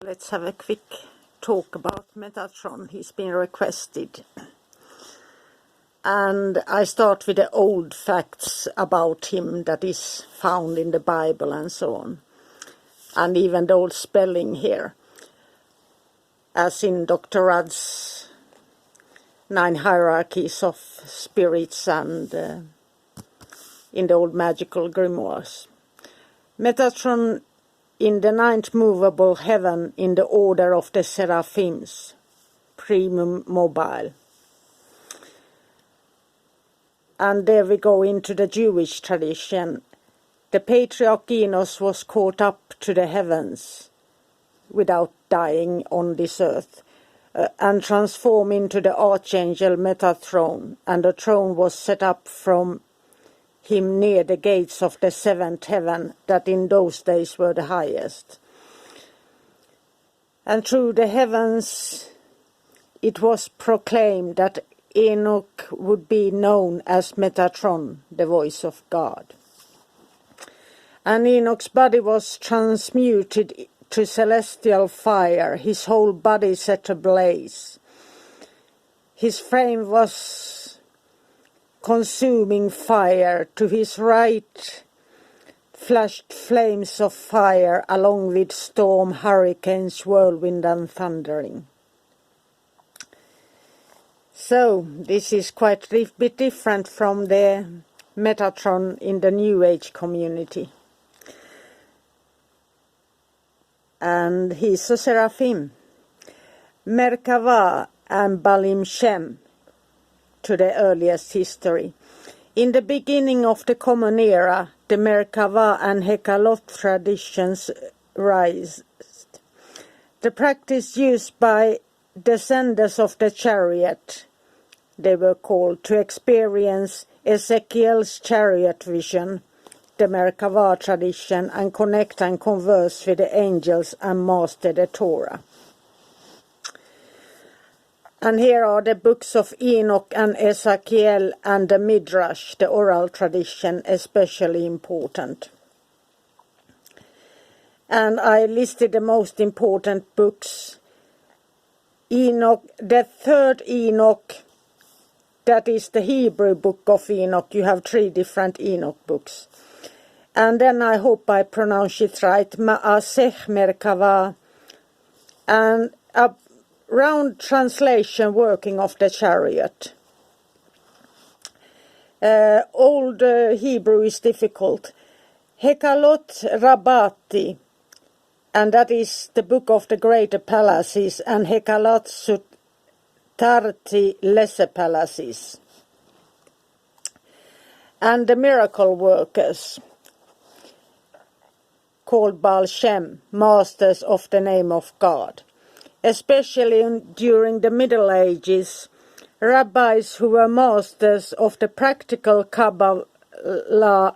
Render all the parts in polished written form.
let's have a quick talk about Metatron. He's been requested. And I start with the old facts about him that is found in the Bible and so on. And even the old spelling here. As in Dr. Rudd's 9 hierarchies of spirits and in the old magical grimoires. Metatron in the 9th movable heaven in the order of the seraphims, primum mobile. And there we go into the Jewish tradition. The patriarch Enos was caught up to the heavens without dying on this earth and transformed into the Archangel Metatron, and the throne was set up from him near the gates of the 7th heaven, that in those days were the highest. And through the heavens it was proclaimed that Enoch would be known as Metatron, the voice of God. And Enoch's body was transmuted to celestial fire, his whole body set ablaze. His frame was consuming fire, to his right flashed flames of fire along with storm, hurricanes, whirlwind and thundering. So this is quite a bit different from the Metatron in the New Age community. And he's a seraphim. Merkava and Balim Shem to the earliest history. In the beginning of the Common Era, the Merkava and Hekhalot traditions rise. The practice used by descendants of the chariot, they were called, to experience Ezekiel's chariot vision, the Merkava tradition, and connect and converse with the angels and master the Torah. And here are the books of Enoch and Ezekiel and the Midrash, the oral tradition, especially important. And I listed the most important books. Enoch, the 3rd Enoch, that is the Hebrew book of Enoch. You have 3 different Enoch books. And then I hope I pronounce it right, Ma'aseh Merkava, and a round translation working of the chariot. Old Hebrew is difficult. Hekhalot Rabbati, and that is the book of the greater palaces, and Hekhalot Sutarti lesser palaces. And the miracle workers, called Baal Shem, masters of the name of God. Especially during the Middle Ages, rabbis who were masters of the practical Kabbalah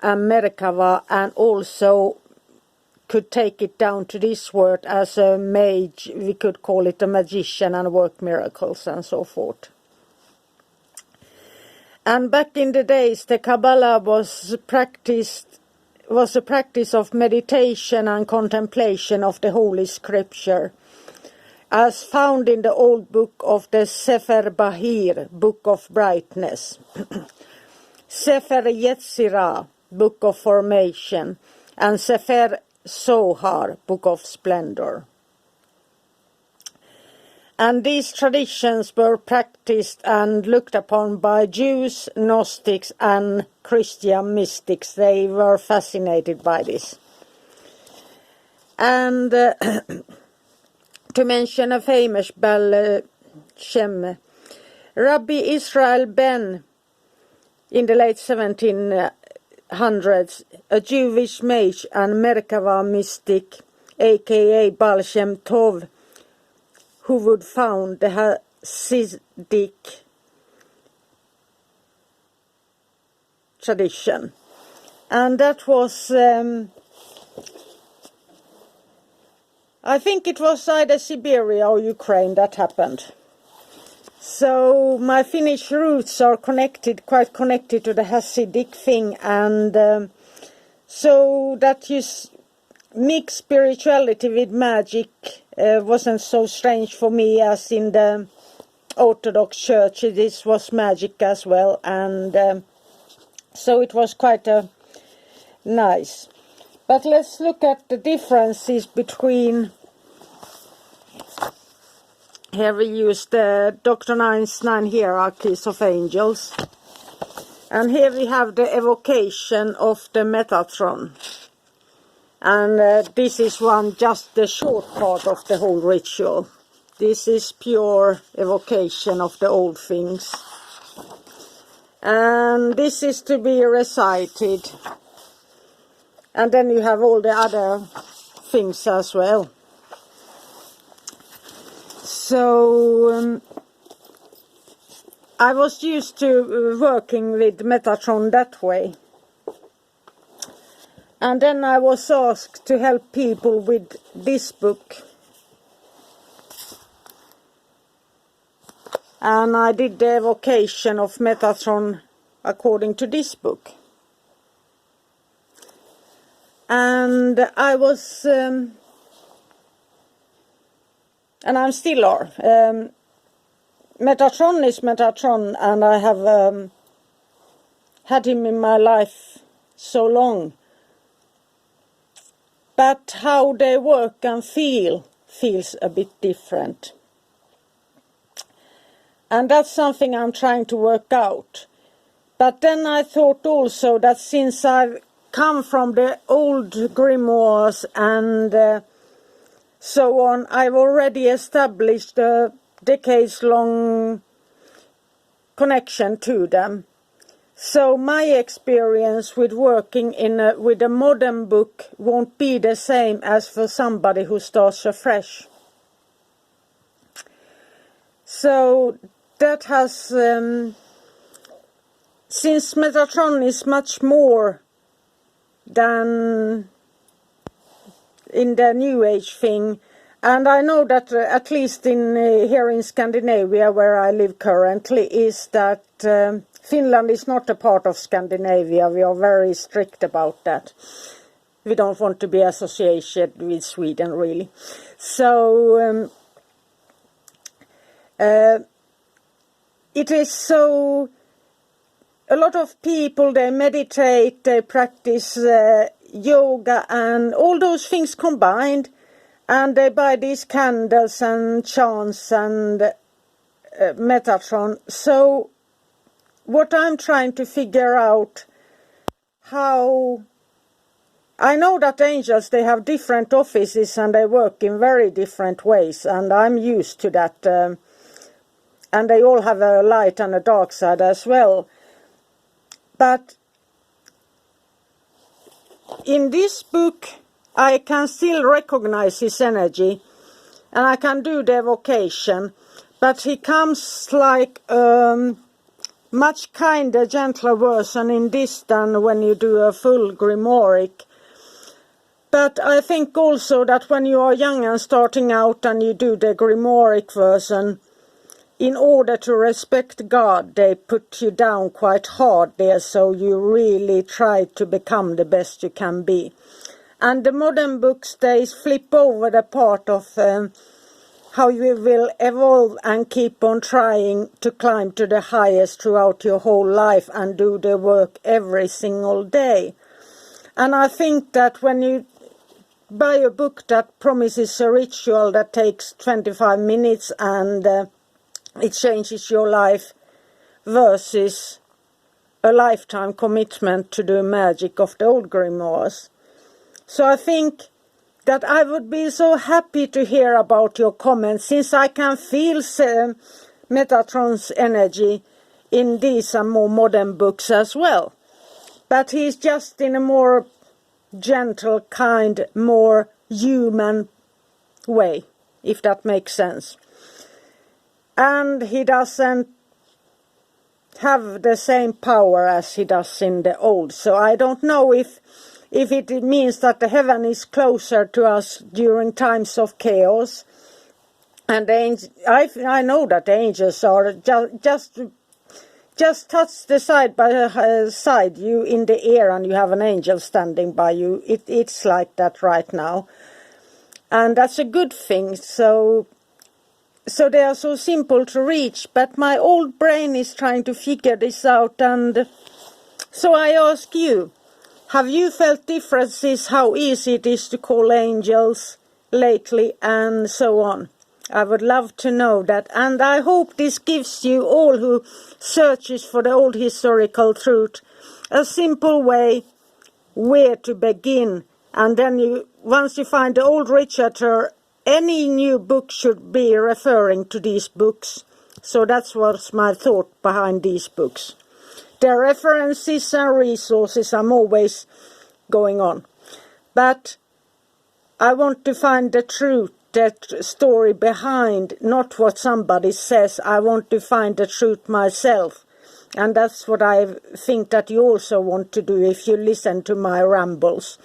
and Merkava, and also could take it down to this word as a mage, we could call it a magician, and work miracles and so forth. And back in the days, the Kabbalah was a practice of meditation and contemplation of the Holy Scripture, as found in the old book of the Sefer Bahir, Book of Brightness, Sefer Yetzirah, Book of Formation, and Sefer Zohar, Book of Splendor. And these traditions were practiced and looked upon by Jews, Gnostics, and Christian mystics. They were fascinated by this. And to mention a famous Baal Shem, Rabbi Israel Ben, in the late 1700s, a Jewish mage and Merkava mystic, aka Baal Shem Tov, who would found the Hasidic tradition. And that was, I think it was either Siberia or Ukraine that happened. So my Finnish roots are quite connected to the Hasidic thing, and so that you mix spirituality with magic wasn't so strange for me as in the Orthodox Church. This was magic as well, and so it was quite nice. But let's look at the differences between. Here we use the Dr. Nine's 9 hierarchies of angels. And here we have the evocation of the Metatron. And this is just the short part of the whole ritual. This is pure evocation of the old things. And this is to be recited. And then you have all the other things as well. So I was used to working with Metatron that way. And then I was asked to help people with this book. And I did the evocation of Metatron according to this book. And I was, and I'm still are. Metatron is Metatron, and I have had him in my life so long. But how they work and feels a bit different. And that's something I'm trying to work out. But then I thought also that since I've come from the old grimoires and so on, I've already established a decades-long connection to them. So my experience with working with a modern book won't be the same as for somebody who starts afresh. So that has, since Metatron is much more than in the New Age thing, and I know that at least here in Scandinavia, where I live currently, is that Finland is not a part of Scandinavia. We are very strict about that. We don't want to be associated with Sweden, really. So it is so. A lot of people, they meditate, they practice yoga and all those things combined, and they buy these candles and chants and Metatron. So what I'm trying to figure out, how I know that angels, they have different offices and they work in very different ways, and I'm used to that, and they all have a light and a dark side as well. But in this book, I can still recognize his energy, and I can do the evocation, but he comes like much kinder, gentler version in this than when you do a full grimoire. But I think also that when you are young and starting out and you do the grimoire version, in order to respect God, they put you down quite hard there, so you really try to become the best you can be. And the modern books, they flip over the part of how you will evolve and keep on trying to climb to the highest throughout your whole life and do the work every single day. And I think that when you buy a book that promises a ritual that takes 25 minutes and it changes your life versus a lifetime commitment to the magic of the old grimoires. So I think that I would be so happy to hear about your comments, since I can feel Metatron's energy in these and more modern books as well. But he's just in a more gentle, kind, more human way, if that makes sense. And he doesn't have the same power as he does in the old. So I don't know if it means that the heaven is closer to us during times of chaos. And I know that the angels are just touch the side by side you in the air and you have an angel standing by you. It's like that right now. And that's a good thing. So they are so simple to reach. But my old brain is trying to figure this out. And so I ask you, have you felt differences, how easy it is to call angels lately and so on? I would love to know that. And I hope this gives you all who searches for the old historical truth a simple way where to begin. And then once you find the old literature, any new book should be referring to these books. So that's what's my thought behind these books. Their references and resources are always going on. But I want to find the truth, that story behind, not what somebody says. I want to find the truth myself. And that's what I think that you also want to do if you listen to my rambles.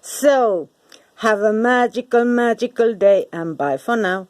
So, have a magical, magical day, and bye for now.